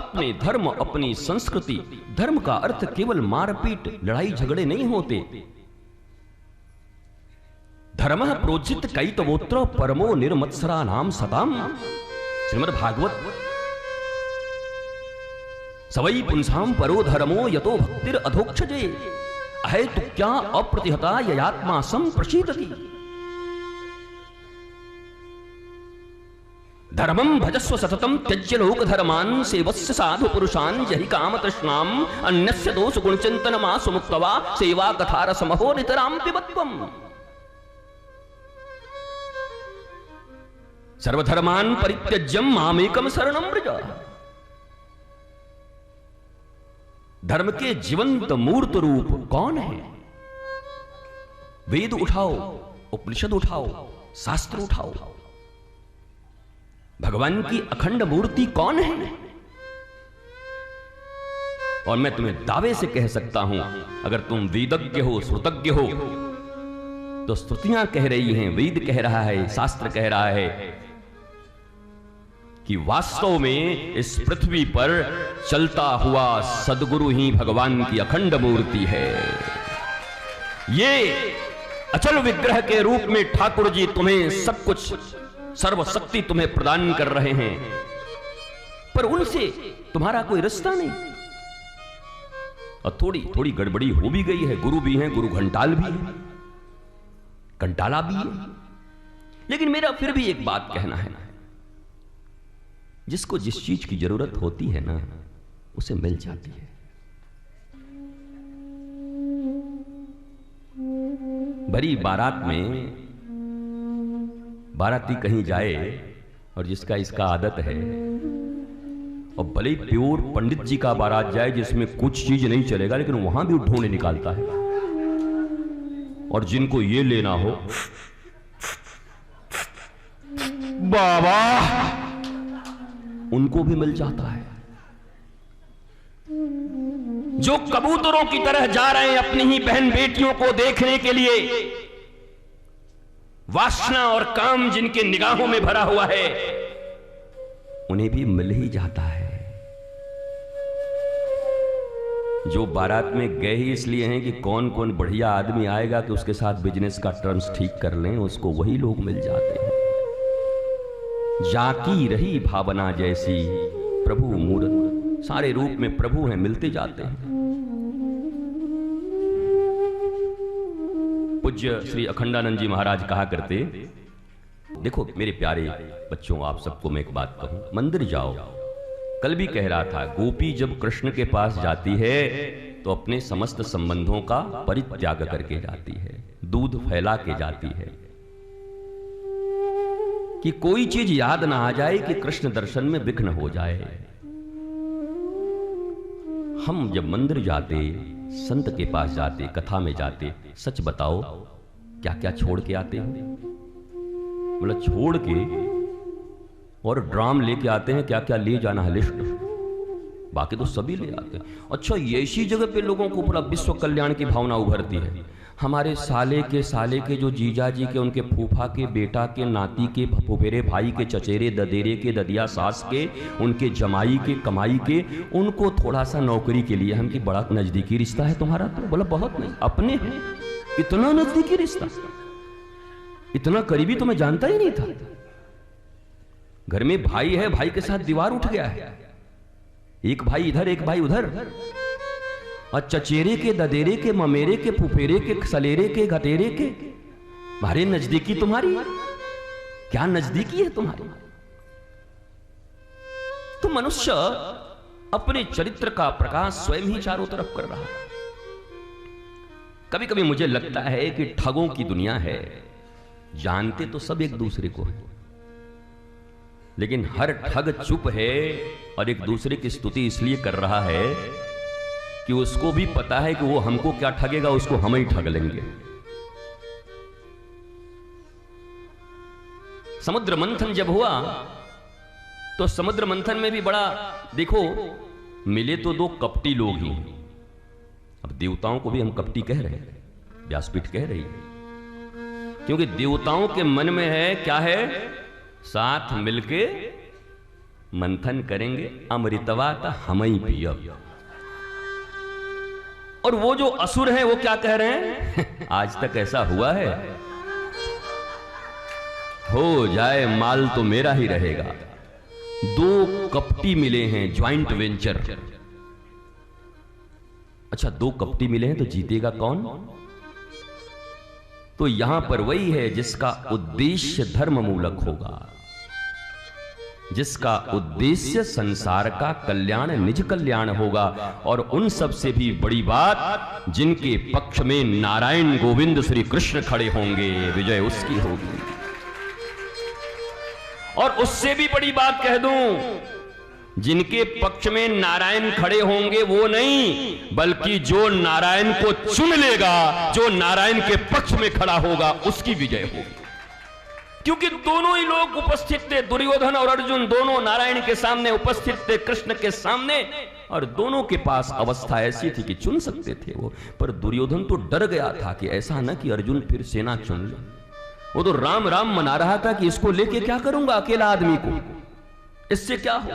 अपने धर्म, अपनी संस्कृति। धर्म का अर्थ केवल मारपीट, लड़ाई झगड़े नहीं होते। धर्मः प्रोजित कैतवोत्र परमो निर्मत्सरा नाम सताम। श्रीमद् भागवत। सवै पुंसाम परो धर्मो यतो भक्तिर अधोक्षजे अहेतु क्या अप्रतिहता ययात्मा संप्रशीदति। धर्मं भजस्व सततं त्यज्य लोक धर्मान् सेवस्य साधु पुरुषान् जहि काम तृष्णाम् अन्यस्य दोष गुण चिंतनमा सुमुक्तवा सेवा कथा रसमहो नितराम पिबत्वम्। सर्वधर्मान् परित्यज्यं मामेकं शरणं व्रज। धर्म के जीवंत मूर्त रूप कौन है? वेद उठाओ, उपनिषद उठाओ, शास्त्र उठाओ। भगवान की अखंड मूर्ति कौन है? और मैं तुम्हें दावे से कह सकता हूं, अगर तुम वेदज्ञ हो, श्रुतज्ञ हो, तो स्तुतियां कह रही हैं, वेद कह रहा है, शास्त्र कह रहा है कि वास्तव में इस पृथ्वी पर चलता हुआ सदगुरु ही भगवान की अखंड मूर्ति है। ये अचल विग्रह के रूप में ठाकुर जी तुम्हें सब कुछ, सर्वशक्ति तुम्हें प्रदान कर रहे हैं, पर उनसे तुम्हारा कोई रिश्ता नहीं। और थोड़ी थोड़ी गड़बड़ी हो भी गई है। गुरु भी हैं, गुरु घंटाल भी है, घंटाला भी है। लेकिन मेरा फिर भी एक बात कहना है, जिसको जिस चीज की जरूरत होती है ना, उसे मिल जाती है। बड़ी बारात में बाराती कहीं जाए और जिसका इसका आदत है, और भले ही प्योर पंडित जी का बारात जाए जिसमें कुछ चीज नहीं चलेगा, लेकिन वहां भी ढोने निकालता है। और जिनको ये लेना हो, बाबा, उनको भी मिल जाता है। जो कबूतरों की तरह जा रहे हैं अपनी ही बहन बेटियों को देखने के लिए, वासना और काम जिनके निगाहों में भरा हुआ है, उन्हें भी मिल ही जाता है। जो बारात में गए ही इसलिए हैं कि कौन कौन बढ़िया आदमी आएगा कि उसके साथ बिजनेस का टर्म्स ठीक कर लें, उसको वही लोग मिल जाते हैं। जाकी रही भावना जैसी प्रभु मूरत, सारे रूप में प्रभु हैं, मिलते जाते हैं। पूज्य श्री अखंडानंद जी महाराज कहा करते, देखो मेरे प्यारे बच्चों, आप सबको मैं एक बात कहूं, मंदिर जाओ। कल भी कह रहा था, गोपी जब कृष्ण के पास जाती है तो अपने समस्त संबंधों का परित्याग करके जाती है, दूध फैला के जाती है, कि कोई चीज याद ना आ जाए कि कृष्ण दर्शन में विघ्न हो जाए। हम जब मंदिर जाते, संत के पास जाते, कथा में जाते, सच बताओ क्या क्या छोड़ के आते हो? मतलब छोड़ के और ड्राम लेके आते हैं, क्या क्या ले जाना है लिस्ट, बाकी तो सभी ले आते हैं। अच्छा, ऐसी जगह पे लोगों को पूरा विश्व कल्याण की भावना उभरती है। हमारे साले के जो जीजा जी के, उनके फूफा के बेटा के, नाती के, फुफेरे भाई के, चचेरे ददेरे के, ददिया सास के, उनके जमाई के, कमाई के, उनको थोड़ा सा नौकरी के लिए हम कि बड़ा नजदीकी रिश्ता है तुम्हारा, तो बोला बहुत नहीं, अपने हैं। इतना नजदीकी रिश्ता, इतना करीबी तो मैं जानता ही नहीं था। घर में भाई है, भाई के साथ दीवार उठ गया है, एक भाई इधर एक भाई उधर, और चचेरे के, ददेरे के, ममेरे के, फुफेरे के, सलेरे के, घतेरे के, भारी नजदीकी तुम्हारी, क्या नजदीकी है तुम्हारी। तो मनुष्य अपने चरित्र का प्रकाश स्वयं ही चारों तरफ कर रहा है। कभी कभी मुझे लगता है कि ठगों की दुनिया है, जानते तो सब एक दूसरे को है, लेकिन हर ठग चुप है और एक दूसरे की स्तुति इसलिए कर रहा है कि उसको भी पता है कि वो हमको क्या ठगेगा, उसको हम ही ठग लेंगे। समुद्र मंथन जब हुआ तो समुद्र मंथन में भी बड़ा, देखो मिले तो दो कपटी लोग ही। अब देवताओं को भी हम कपटी कह रहे हैं, व्यासपीठ कह रही है, क्योंकि देवताओं के मन में है क्या है, साथ मिलके मंथन करेंगे अमृतवा ता हम ही पियब। और वो जो असुर हैं वो क्या कह रहे हैं? आज तक ऐसा हुआ है? हो जाए माल तो मेरा ही रहेगा। दो कपटी मिले हैं, ज्वाइंट वेंचर। अच्छा, दो कपटी मिले हैं तो जीतेगा कौन? तो यहां पर वही है जिसका उद्देश्य धर्म मूलक होगा, जिसका उद्देश्य संसार का कल्याण, निज कल्याण होगा। और उन सब से भी बड़ी बात, जिनके पक्ष में नारायण गोविंद श्री कृष्ण खड़े होंगे, विजय उसकी होगी। और उससे भी बड़ी बात कह दूं, जिनके पक्ष में नारायण खड़े होंगे वो नहीं, बल्कि जो नारायण को चुन लेगा, जो नारायण के पक्ष में खड़ा होगा, उसकी विजय होगी। क्योंकि दोनों ही लोग उपस्थित थे, दुर्योधन और अर्जुन दोनों नारायण के सामने उपस्थित थे, कृष्ण के सामने। और दोनों के पास अवस्था ऐसी थी कि चुन सकते थे वो। पर दुर्योधन तो डर गया था कि ऐसा न कि अर्जुन फिर सेना चुन ले। वो तो राम राम मना रहा था कि इसको लेके क्या करूंगा अकेला आदमी को, इससे क्या हो।